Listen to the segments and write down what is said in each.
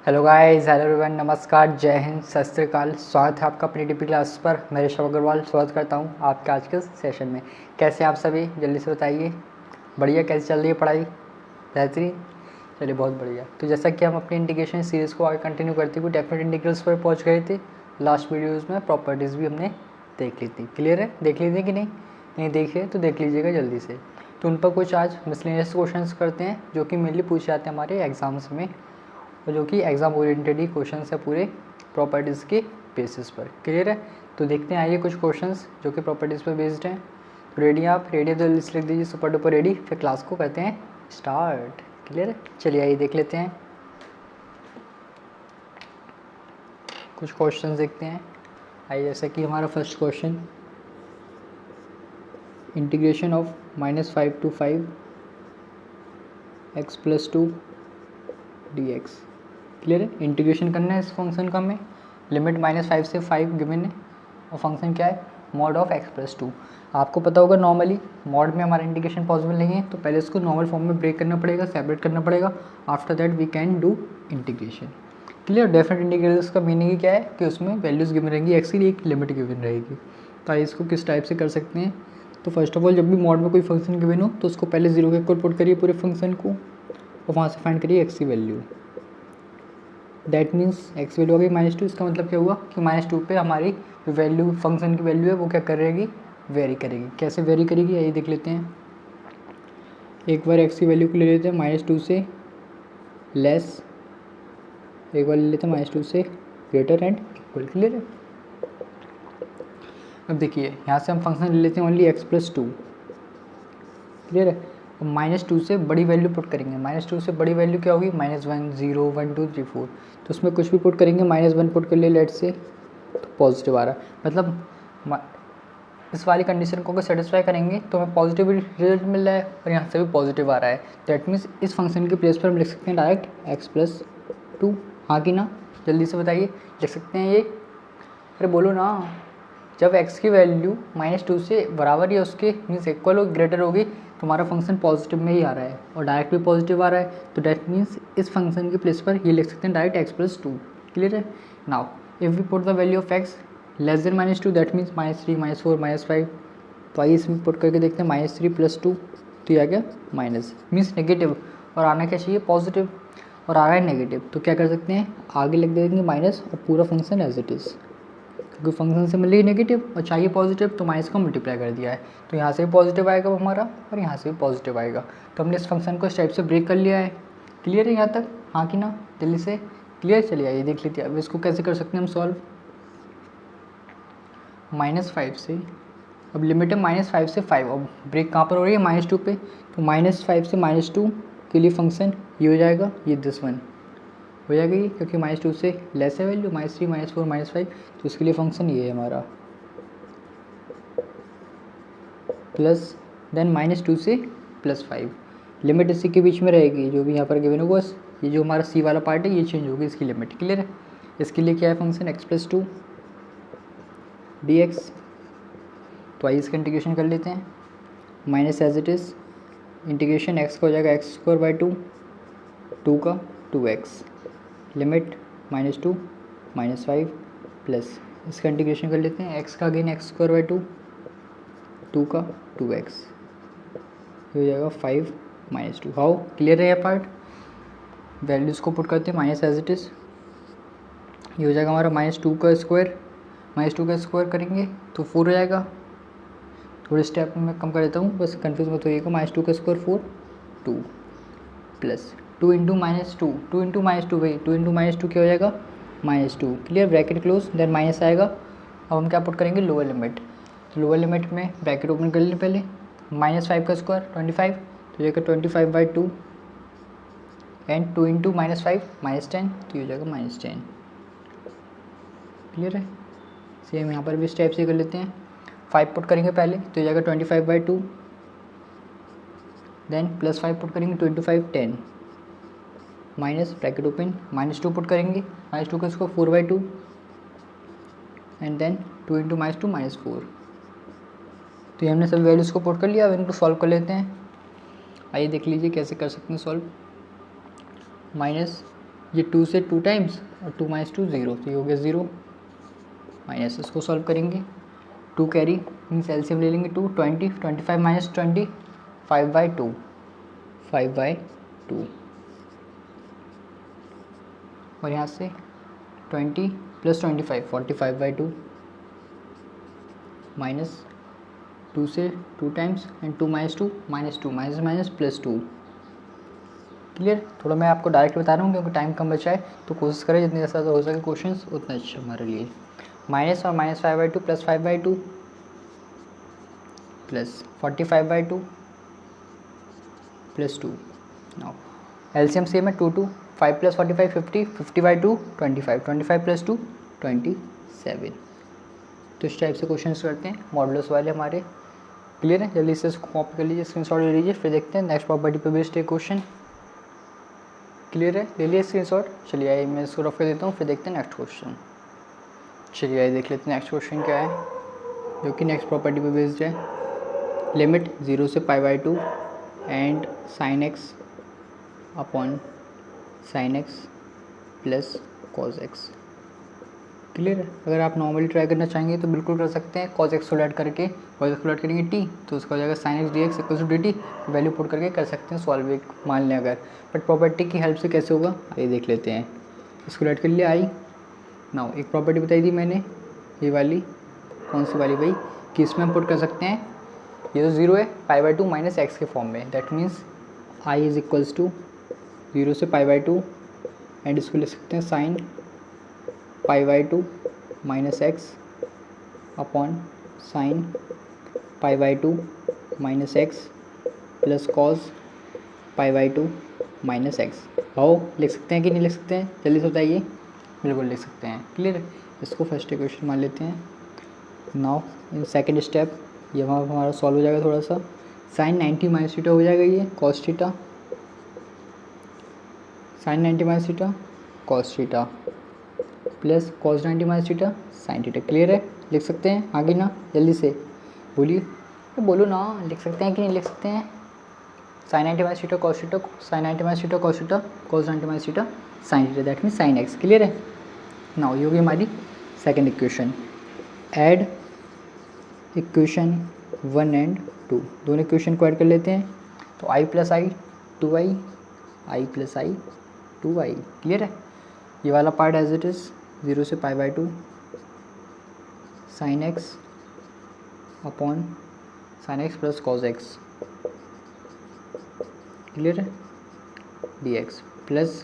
Hello guys, hello everyone, नमस्कार, जय हिंद, सत श्री अकाल। स्वागत है आपका अपनी डीपी क्लास पर। मैं ऋषभ अग्रवाल स्वागत करता हूं आपके आज के सेशन में। कैसे हैं आप सभी, जल्दी से बताइए। बढ़िया, कैसे चल रही है पढ़ाई? बेहतरीन, चलिए बहुत बढ़िया। तो जैसा कि हम अपनी इंटीग्रेशन सीरीज़ को आगे कंटिन्यू करते हुए डेफिनेट इंटीग्रल्स पर पहुँच गए थे। लास्ट वीडियोज़ में प्रॉपर्टीज़ भी हमने देख ली थी। क्लियर है? देख ली थी कि नहीं देखिए तो देख लीजिएगा जल्दी से। तो उन पर कुछ आज मिसलेनियस क्वेश्चंस करते हैं जो कि मेनली पूछे जाते हैं हमारे एग्जाम्स में, और जो कि एग्ज़ाम ओरिएंटेड ही क्वेश्चन है पूरे प्रॉपर्टीज़ के बेसिस पर। क्लियर है? तो देखते हैं आइए कुछ क्वेश्चंस जो कि प्रॉपर्टीज़ पर बेस्ड हैं। तो रेडी आप? रेडी है तो लिस्ट लिख दीजिए सुपर डुपर रेडी, फिर क्लास को करते हैं स्टार्ट। क्लियर है? चलिए आइए देख लेते हैं कुछ क्वेश्चंस देखते हैं। आइए, जैसे कि हमारा first question, integration of -5 to 5 x + 2 dx। Clear है? इंटीग्रेशन करना है इस फंक्शन का हमें। लिमिट -5 से 5 गिवन है और फंक्शन क्या है? Mod of x + 2। आपको पता होगा नॉर्मली मॉड में हमारा इंटीग्रेशन पॉसिबल नहीं है, तो पहले इसको नॉर्मल फॉर्म में ब्रेक करना पड़ेगा, सेपरेट करना पड़ेगा। After that we can do integration. Clear? Definite integrals का मीनिंग ही क्या है कि उसमें वैल्यूज़ गिवन रहेंगी, एक्स की एक लिमिट गिवन रहेगी। तो आइए इसको किस टाइप से कर सकते हैं। तो फर्स्ट ऑफ ऑल, जब भी मॉड में कोई फंक्शन गिवन हो तो उसको पहले 0 के इक्वल पुट करिए पूरे फंक्शन को, और वहाँ से फाइंड करिए एक्स की value. That means x value आ गई -2। इसका मतलब क्या हुआ कि -2 पे हमारी जो वैल्यू फंक्शन की वैल्यू है वो क्या करेगी? वेरी करेगी। कैसे वेरी करेगी यही देख लेते हैं। एक बार एक्स की वैल्यू को ले लेते हैं -2 से लेस, एक बार ले लेते हैं -2 से ग्रेटर एंड इक्वल। क्लियर है? अब देखिए यहाँ से हम फंक्शन ले लेते हैं ओनली x + 2। क्लियर है? अब -2 से बड़ी वैल्यू पुट करेंगे। -2 से बड़ी वैल्यू क्या होगी? -1, 0, 1, 2, 3, 4। तो उसमें कुछ भी पुट करेंगे, -1 पुट कर ले लेट से, तो पॉजिटिव आ रहा है। मतलब इस वाली कंडीशन को अगर सेटिस्फाई करेंगे तो हमें पॉजिटिव रिजल्ट मिल रहा है और यहाँ से भी पॉजिटिव आ रहा है। दैट मीन्स इस फंक्शन के प्लेस पर हम लिख सकते हैं डायरेक्ट x + 2। हाँ कि ना? जल्दी से बताइए, लिख सकते हैं ये? अरे बोलो ना। जब x की वैल्यू -2 से बराबर या उसके मीन्स इक्वल हो, ग्रेटर होगी, तो हमारा फंक्शन पॉजिटिव में ही आ रहा है और डायरेक्ट भी पॉजिटिव आ रहा है। तो डैट मीन्स इस फंक्शन के प्लेस पर ये लिख सकते हैं डायरेक्ट x + 2। क्लियर है? Now if we put the value of x less than -2, that means -3, -4, -5। तो आइए इसमें पुट करके देखते हैं -3 + 2, तो ये आ गया माइनस, मीन्स नेगेटिव, और आना क्या चाहिए? पॉजिटिव, और आ रहा है नेगेटिव। तो क्या कर सकते हैं? आगे लिख देंगे माइनस और पूरा फंक्शन एज इट इज़, क्योंकि फंक्शन से मिल रही नेगेटिव और चाहिए पॉजिटिव, तो माइनस का मल्टीप्लाई कर दिया है। तो यहाँ से भी पॉजिटिव आएगा हमारा और यहाँ से भी पॉजिटिव आएगा। तो हमने इस फंक्शन को इस टाइप से ब्रेक कर लिया है। क्लियर है यहाँ तक? हाँ कि ना? जल्दी से क्लियर? चलिए आइए देख लेते हैं अब इसको कैसे कर सकते हैं हम सॉल्व। -5 से, अब लिमिट है -5 से 5, अब ब्रेक कहाँ पर हो रही है? -2 पे। तो -5 से -2 के लिए फंक्शन ये हो जाएगा, ये दिस वन हो जाएगा ये, क्योंकि -2 से लेस है वैल्यू, -3, -4, -5, तो इसके लिए फंक्शन ये है हमारा, प्लस देन -2 से +5। लिमिट इसी के बीच में रहेगी जो भी यहाँ पर गिवन होगा। ये जो हमारा सी वाला पार्ट है ये चेंज होगी इसकी लिमिट। क्लियर है? इसके लिए क्या है फंक्शन? x + 2 dx। तो आइए इसका इंटीग्रेशन कर लेते हैं। Minus as it is, integration x का हो जाएगा x² 2 का 2x, लिमिट -2 -5 प्लस, इसका इंटीग्रेशन कर लेते हैं। x का अगेन x² 2 का 2x, ये हो जाएगा 5 -2। हाउ? क्लियर है ये पार्ट? वैल्यूज़ को पुट करते हैं माइनस एज इट इज़, ये हो जाएगा हमारा -2 का स्क्वायर, -2 का स्क्वायर करेंगे तो 4 हो जाएगा। थोड़े स्टेप में कम कर देता हूँ, बस कंफ्यूज मत होइएगा। -2 का स्क्वायर 4, 2 प्लस 2 इंटू -2, 2 इंटू -2 भाई, 2 इंटू -2 क्या हो जाएगा? -2। Clear? Bracket close, then minus आएगा। अब हम क्या पुट करेंगे? Lower limit. तो लोअर लिमिट में ब्रैकेट ओपन कर लें पहले, -5 का स्क्वायर 25, तो ये 25/2 एंड 2 इंटू -5 -10, तो ये हो जाएगा -10। क्लियर है? सेम यहाँ पर भी स्टेप से कर लेते हैं। 5 पुट करेंगे पहले तो ये जाएगा 25/2, देन +5 पुट करेंगे 2 into 5 10, minus bracket open, -2 put करेंगे, -2 का इसको 4/2 एंड देन 2 इंटू -2 -4। तो ये हमने सभी वैल्यूज़ को पुट कर लिया। अब इनको सॉल्व कर लेते हैं। आइए देख लीजिए कैसे कर सकते हैं सॉल्व। ये 2 से 2 टाइम्स और 2 माइनस 2 0, तो ये हो गया 0 माइनस, इसको सॉल्व करेंगे 2 कैरी मीन्स एलसीएम ले लेंगे 2 20 25 माइनस 20 5/2 5/2 और यहाँ से 20 प्लस 25 45/2 माइनस 2 से 2 times and 2 minus 2 minus 2 minus minus plus 2। Clear. थोड़ा मैं आपको डायरेक्ट बता रहा हूँ क्योंकि टाइम कम बचा है, तो कोशिश करें जितने ज़्यादा हो सके क्वेश्चंस उतना अच्छा हमारे लिए। माइनस और minus 5/2 plus 5/2 plus 45/2 plus 2। Now LCM same है 2 2 5 प्लस 45 50 50/2 25 25 प्लस 2 27। तो इस टाइप से क्वेश्चन करते हैं मॉडुलस वाले हमारे। क्लियर है। जल्दी से इसको कॉपी कर लीजिए, स्क्रीनशॉट ले लीजिए, फिर देखते हैं नेक्स्ट प्रॉपर्टी पे बेस्ड एक क्वेश्चन। क्लियर है, ले लिया स्क्रीनशॉट। चलिए आइए मैं इसको रफ कर देता हूँ, फिर देखते हैं नेक्स्ट क्वेश्चन। चलिए आइए देख लेते हैं नेक्स्ट क्वेश्चन क्या है, जो कि नेक्स्ट प्रॉपर्टी पे बेस्ड है। लिमिट 0 से π/2 and sine x upon sine x plus cos x. Clear है। अगर आप नॉर्मली ट्राई करना चाहेंगे तो बिल्कुल कर सकते हैं, कॉज एक्स को ऐड करके, कॉज एक्स को ऐड करेंगे टी तो उसका हो जाएगा sine x d x equal to d t, value put करके कर सकते हैं सॉल्व एक मान लें अगर। बट प्रॉपर्टी की हेल्प से कैसे होगा आइए देख लेते हैं। इसको ऐड कर लिया आई। नाउ एक प्रॉपर्टी बताई थी मैंने, ये वाली कौन सी वाली भाई, कि इसमें हम पुट कर सकते हैं, ये तो 0 है π/2 माइनस एक्स के फॉर्म में, that means I is equals to 0 से π/2 एंड इसको लिख सकते हैं sine π/2 minus x upon sine π/2 minus x plus cos π/2 minus x. आओ लिख सकते हैं कि नहीं लिख सकते हैं, जल्दी से बताइए। बिल्कुल लिख सकते हैं। क्लियर। इसको फर्स्ट इक्वेशन मान लेते हैं। नाउ इन सेकेंड स्टेप ये वहाँ हमारा सॉल्व हो जाएगा थोड़ा सा। साइन 90 माइनस थीटा हो जाएगा ये cos theta, sine 90 minus theta cos theta plus cos 90 minus theta sine theta. Clear है, लिख सकते हैं आगे ना, जल्दी से बोलिए, बोलो ना, लिख सकते हैं कि नहीं लिख सकते हैं। Sine 90 minus theta cos theta, sine 90 minus theta cos theta, cos 90 minus theta sine theta, that mean sine x. Clear है। नाउ ये होगी हमारी second equation. Add equation 1 and 2, दोनों इक्वेशन को ऐड कर लेते हैं। तो I plus I 2i, I plus I 2i। Clear है। ये वाला पार्ट एज इट इज़ 0 से π/2 sine x upon sine x plus cos x. Clear है। डी एक्स प्लस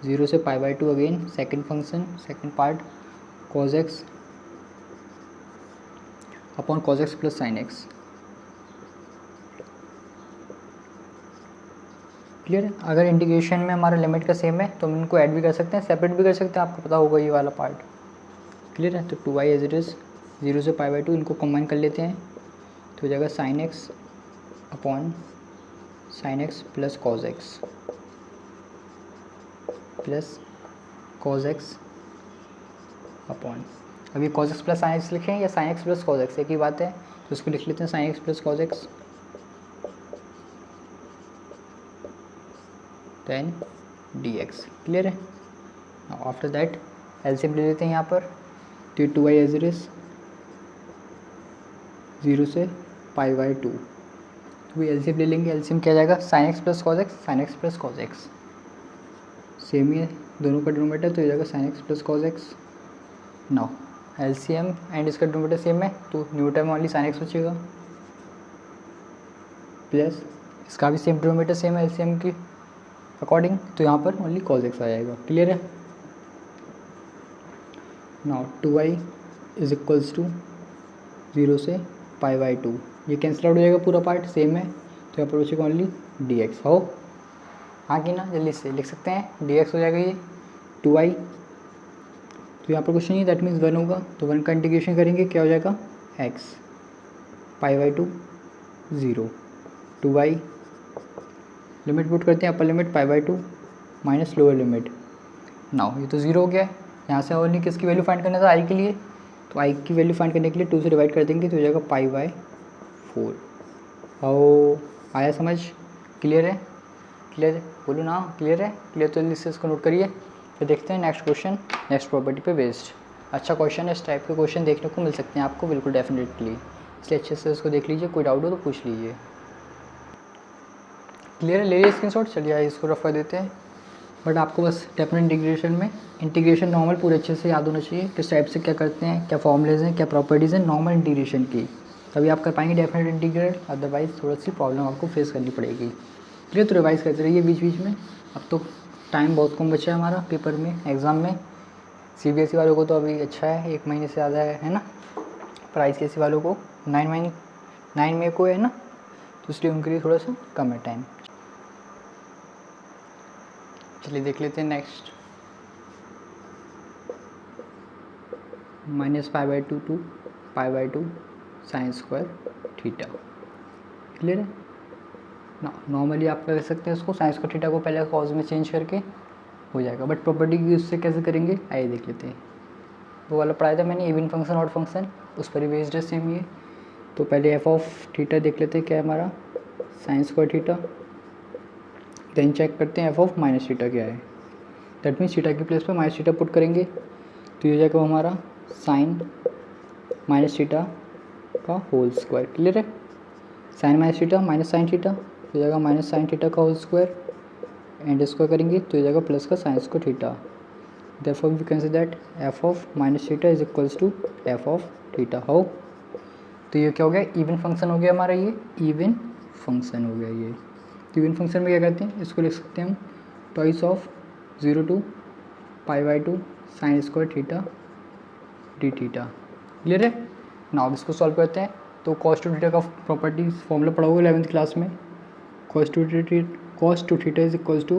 0 से π/2 again second function second part cos x upon cos x plus sine x. Clear है। अगर integration में हमारा limit का same है तो हम इनको ऐड भी कर सकते हैं, सेपरेट भी कर सकते हैं, आपको पता होगा ये वाला पार्ट। क्लियर है। तो 2i एज इट इज़ 0 से π/2 इनको कंबाइन कर लेते हैं तो हो जाएगा sine x upon sine x plus cos x plus cos x upon, अभी cos x plus sine x लिखें या sine x plus cos x, एक ही बात है, तो इसको लिख लेते हैं sine x plus cos x then d x. Clear है। आफ्टर दैट एलसीएम ले लेते हैं यहाँ पर, तो 2i एज इट इज 0 से π/2, तो एलसीएम ले लेंगे। एलसीएम क्या जाएगा sine x plus cos x, sine x plus cos x same ही है दोनों का डिनोमिनेटर, तो ये जाएगा sine x plus cos x. Now LCM and इसका डिनोमिनेटर सेम है तो new term only sine x बचेगा प्लस इसका भी सेम डिनोमिनेटर सेम है एलसीएम की अकॉर्डिंग, तो यहाँ पर ओनली कॉज एक्स आ जाएगा। क्लियर है। Now 2i is equals to 0 से π/2, ये कैंसिल आउट हो जाएगा, पूरा पार्ट सेम है, तो यहाँ पर बचेगा ओनली डी एक्स। हो हाँ कि ना, जल्दी से लिख सकते हैं, डी एक्स हो जाएगा ये 2i, तो यहाँ पर कुछ नहीं, दैट मीन्स 1 होगा, तो 1 का इंटीग्रेशन करेंगे क्या हो जाएगा x π/2 0 2i, लिमिट पुट करते हैं, upper limit π/2 minus lower limit. Now ये तो 0 हो गया है, यहाँ से ओनली किसकी वैल्यू फाइंड करना था, i के लिए, तो i की वैल्यू फाइंड करने के लिए 2 से डिवाइड कर देंगे तो हो जाएगा π/4। और आया समझ। क्लियर है। क्लियर है, बोलो ना क्लियर है, क्लियर तो जल्दी से इसको नोट करिए। फिर देखते हैं नेक्स्ट क्वेश्चन, नेक्स्ट प्रॉपर्टी पे बेस्ड। अच्छा क्वेश्चन है, इस टाइप के क्वेश्चन देखने को मिल सकते हैं आपको बिल्कुल डेफिनेटली, इसलिए अच्छे से इसको देख लीजिए, कोई डाउट हो तो पूछ लीजिए। क्लियर है, ले लीजिए स्क्रीनशॉट। चलिए आइए इसको रफ कर देते हैं। बट आपको बस डेफिनेट इंटीग्रेशन में इंटीग्रेशन नॉर्मल पूरे अच्छे से याद होना चाहिए, किस टाइप से क्या करते हैं, क्या फॉर्मूलेज हैं, क्या प्रॉपर्टीज़ हैं नॉर्मल इंटीग्रेशन की, तभी आप कर पाएंगे डेफिनेट इंटीग्रेट, अदरवाइज थोड़ा सी प्रॉब्लम आपको फेस करनी पड़ेगी। क्लियर, तो रिवाइज करते रहिए बीच बीच में। अब तो टाइम बहुत कम बचा है हमारा पेपर में, एग्ज़ाम में। CBSE वालों को तो अभी अच्छा है, 1 महीने से ज़्यादा है ना। पर ICSE वालों को 9 मई को है ना, तो इसलिए उनके लिए थोड़ा सा कम है टाइम। चलिए देख लेते हैं next. -π/2 to π/2 sine square theta. Clear है ना। नॉर्मली आप कर सकते हैं इसको, साइन स्क्वायर थीटा को पहले कॉज में चेंज करके हो जाएगा, बट प्रॉपर्टी की उससे कैसे करेंगे आइए देख लेते हैं। वो वाला पढ़ाया था मैंने, इवन फंक्शन ऑड फंक्शन, उस पर ही बेस्ड है सेम ये। तो पहले एफ ऑफ थीटा देख लेते हैं क्या है हमारा, sine square theta. Then check करते हैं एफ ऑफ माइनस थीटा क्या है। दैट मीन्स थीटा की प्लेस पर माइनस थीटा पुट करेंगे तो ये हो जाएगा हमारा साइन माइनस थीटा का होल स्क्वायर। क्लियर है, sine minus theta minus sine theta हो जाएगा माइनस साइन थीटा का होल स्क्वायर, एंड स्क्वायर करेंगे तो हो जाएगा प्लस का sine square theta. Therefore we can say that f of minus theta is equals to f of theta। How, तो ये क्या हो गया, इवन फंक्शन हो गया हमारा, ये इवन फंक्शन हो गया ये। तो इवन फंक्शन में क्या करते हैं, इसको लिख सकते हैं हम twice of 0 to π/2 sine square theta d theta. Clear है ना। अब इसको सॉल्व करते हैं तो cos टू थीटा का प्रॉपर्टी फॉर्मूला पढ़ा होगा 11th क्लास में। cos two theta is equals to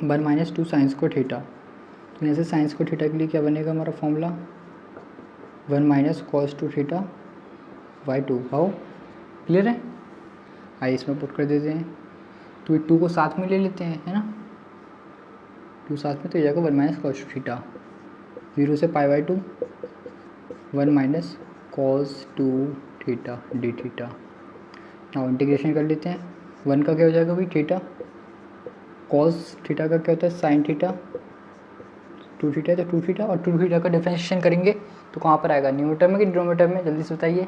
1 - 2 sine square theta. तो यहाँ से साइन स्क्वायर थीटा के लिए क्या बनेगा हमारा formula, 1 - cos two theta by 2। How, clear है। आइए इसमें पुट कर देते हैं, तो 2 को साथ में ले लेते हैं, है ना, 2 साथ में तो ये जाएगा 1 - cos टू थीटा, 0 से π/2 1 - cos two theta d theta. now integration कर लेते हैं, 1 का क्या हो जाएगा भाई थीटा, cos थीटा का क्या होता है साइन थीटा, 2 थीटा तो 2 थीटा, और 2 थीटा का डिफ्रेंशिएशन करेंगे तो कहाँ पर आएगा, न्यूमरेटर में कि डिनोमिनेटर में, जल्दी से बताइए।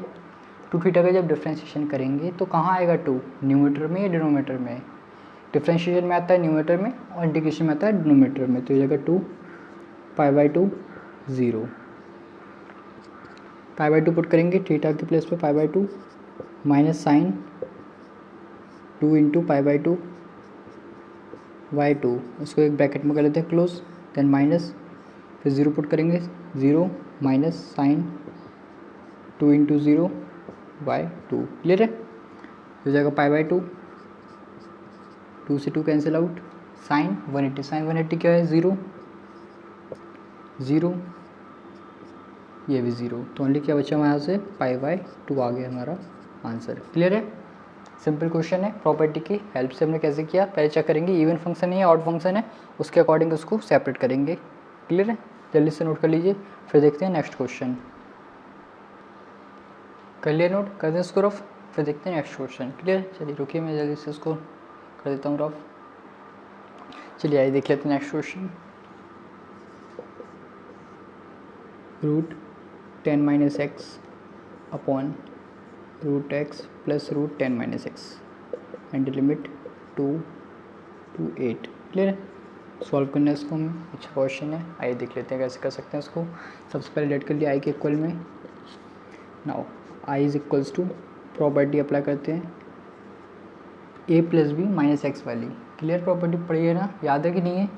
2 थीटा का जब डिफ्रेंशिएशन करेंगे तो कहाँ आएगा 2, न्यूमरेटर में या डिनोमिनेटर में। डिफ्रेंशिएशन में आता है न्यूमरेटर में और इंटीग्रेशन में आता है डिनोमिनेटर में, तो ये जाएगा 2 π/2 0। π/2 पुट करेंगे थीटा की प्लेस पे π/2 माइनस साइन 2 इंटू π/2 y2, उसको एक ब्रैकेट में कर लेते हैं क्लोज, देन माइनस, फिर 0 पुट करेंगे 0 minus sign 2 into 0 y2। Clear है, हो जाएगा π/2, 2 से 2 कैंसिल आउट, साइन 180, साइन 180 क्या है 0 0, ये भी 0, तो ओनली क्या बचा हमारे यहाँ से π/2 आ गया हमारा आंसर। क्लियर है, सिंपल क्वेश्चन है, प्रॉपर्टी की हेल्प से हमने कैसे किया, पहले चेक करेंगे इवन फंक्शन है या ऑड फंक्शन है, उसके अकॉर्डिंग उसको सेपरेट करेंगे। क्लियर है, जल्दी से नोट कर लीजिए, फिर देखते हैं नेक्स्ट क्वेश्चन। कर लिया नोट, कर दें इसको रफ, फिर देखते हैं नेक्स्ट क्वेश्चन। क्लियर, चलिए रुकिए मैं जल्दी से इसको कर देता हूँ रफ। चलिए आइए देख लेते हैं next question. √10 - x upon √x plus √10 - x and limit 2 to 8। Clear है, सॉल्व करना है इसको हमें, अच्छा क्वेश्चन है, आइए देख लेते हैं कैसे कर सकते हैं इसको। सबसे पहले लेट कर लिया आई के इक्वल में, now I is equals to, property apply करते हैं a + b - x वाली। क्लियर, प्रॉपर्टी पढ़ी है ना, याद है कि नहीं है,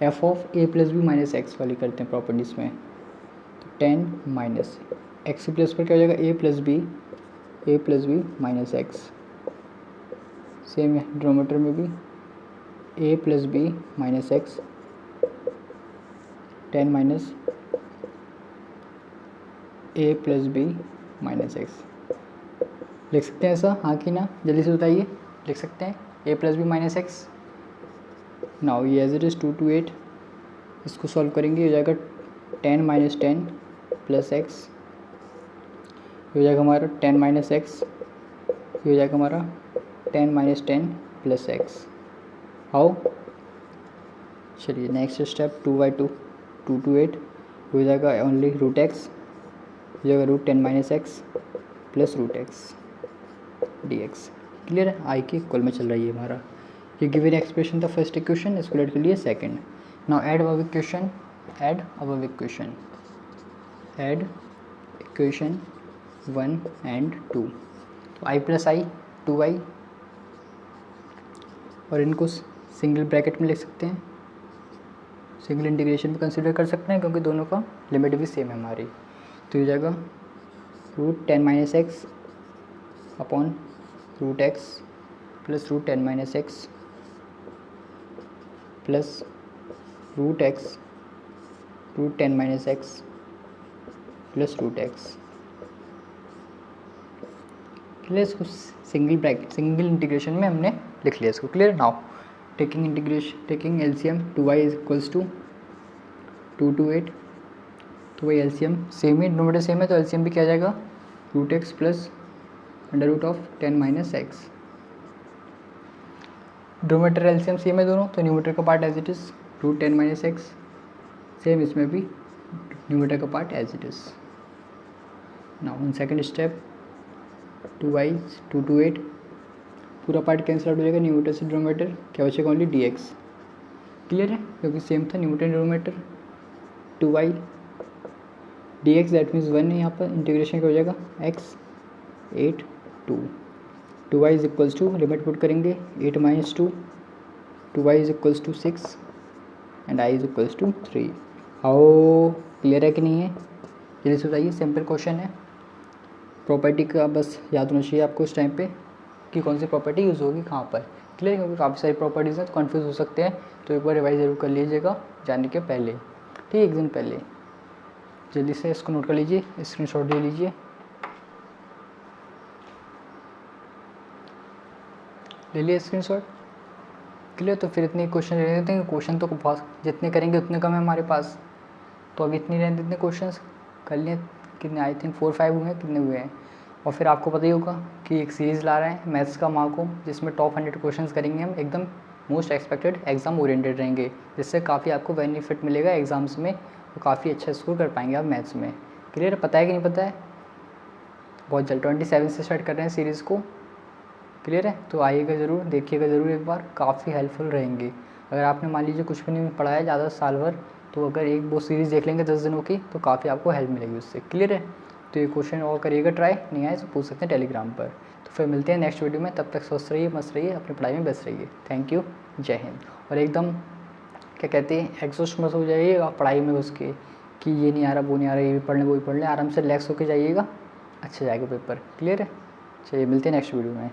f of a + b - x वाली करते हैं प्रॉपर्टीज़ में। तो 10 माइनस एक्स प्लेस पर क्या हो जाएगा a + b - x, सेम है डिनोमिनेटर में भी a + b - x 10 minus a + b - x। लिख सकते हैं ऐसा, हाँ कि ना, जल्दी से बताइए, लिख सकते हैं a + b - x। नाउ ये एज इट इज़ 2 to 8, इसको सॉल्व करेंगे हो जाएगा 10 - 10 प्लस x, हो जाएगा हमारा 10 - x, ये हो जाएगा हमारा 10 - 10 प्लस x। हाउ, चलिए नेक्स्ट स्टेप 2/2 2 to 8 हो जाएगा ओनली रूट एक्स, हो जाएगा root 10 minus x plus root x d x. Clear है, आई के इक्वल में चल रही है हमारा। ये गिवन एक्सप्रेशन था फर्स्ट इक्वेशन, इसको लेट कर लिए second. Now add above equation, add above equation, add equation 1 and 2। तो आई प्लस आई 2i, और इनको सिंगल ब्रैकेट में लिख सकते हैं, सिंगल इंटीग्रेशन में कंसिडर कर सकते हैं क्योंकि दोनों का लिमिट भी सेम है हमारी। तो हो जाएगा root 10 minus x upon root x plus root 10 minus x plus root x root 10 minus x plus root x. Clear, इसको सिंगल ब्रैकेट सिंगल इंटीग्रेशन में हमने लिख लिया इसको। Clear, now taking integration, taking LCM 2y is equals to 2 to 8। तो वही LCM same ही, denominator same है तो एलसीएम भी क्या आ जाएगा root x plus under root of 10 minus x. Denominator LCM same है दोनों, तो न्यूमेटर का part as it is root 10 minus x, same इसमें भी न्यूमेटर का part as it is. Now in second step 2y 2 to 8 पूरा part cancel out हो जाएगा, न्यूमेटर से डिनोमिनेटर क्या बचेगा ओनली dx। क्लियर है, क्योंकि सेम था numerator denominator 2y dx that means 1 है, यहाँ पर इंटीग्रेशन क्या हो जाएगा x 8 2 2y is equals to limit put करेंगे 8 minus 2 2y is equals to 6 and i is equals to 3। How, clear है कि नहीं है, जल्दी से बताइए। सिंपल क्वेश्चन है, प्रॉपर्टी का बस याद होना चाहिए आपको इस टाइम पे कि कौन सी प्रॉपर्टी यूज़ होगी कहाँ पर। क्लियर, क्योंकि काफ़ी सारी प्रॉपर्टीज़ हैं तो कन्फ्यूज़ हो सकते हैं, तो एक बार रिवाइज जरूर कर लीजिएगा जाने के पहले, ठीक है, एक दिन पहले। जल्दी से इसको नोट कर लीजिए, स्क्रीनशॉट ले लीजिए। ले लिया स्क्रीनशॉट। क्लियर, तो फिर इतने क्वेश्चन रहने देते हैं, क्वेश्चन तो बहुत जितने करेंगे उतने कम है हमारे पास, तो अभी इतने रहने देते हैं क्वेश्चन कर लिए। कितने, आई थिंक 4-5 हुए हैं, कितने हुए हैं। और फिर आपको पता ही होगा कि एक सीरीज़ ला रहे हैं मैथ्स का मार्को, जिसमें टॉप 100 क्वेश्चंस करेंगे हम, एकदम मोस्ट एक्सपेक्टेड एग्जाम ओरिएंटेड रहेंगे, जिससे काफ़ी आपको बेनिफिट मिलेगा एग्जाम्स में, तो काफ़ी अच्छा स्कोर कर पाएंगे आप मैथ्स में। क्लियर, पता है कि नहीं पता है, बहुत जल्द 27 से स्टार्ट कर रहे हैं सीरीज़ को। क्लियर है, तो आइएगा ज़रूर, देखिएगा ज़रूर एक बार, काफ़ी हेल्पफुल रहेंगे। अगर आपने मान लीजिए कुछ भी नहीं पढ़ा है ज़्यादा साल भर, तो अगर एक वो सीरीज़ देख लेंगे 10 दिनों की, तो काफ़ी आपको हेल्प मिलेगी उससे। क्लियर है, तो ये क्वेश्चन और करिएगा ट्राई, नहीं आए तो पूछ सकते हैं टेलीग्राम पर। तो फिर मिलते हैं नेक्स्ट वीडियो में, तब तक स्वस्थ रहिए, मस्त रहिए, अपनी पढ़ाई में व्यस्त रहिए। थैंक यू, जय हिंद। और एकदम क्या कहते हैं एग्जॉस्ट मत हो जाइएगा पढ़ाई में उसके कि ये नहीं आ रहा वो नहीं आ रहा, ये भी पढ़ लें वो भी पढ़ लें, आराम से रिलैक्स होकर जाइएगा, अच्छा जाएगा पेपर। क्लियर है, चलिए मिलते हैं नेक्स्ट वीडियो में।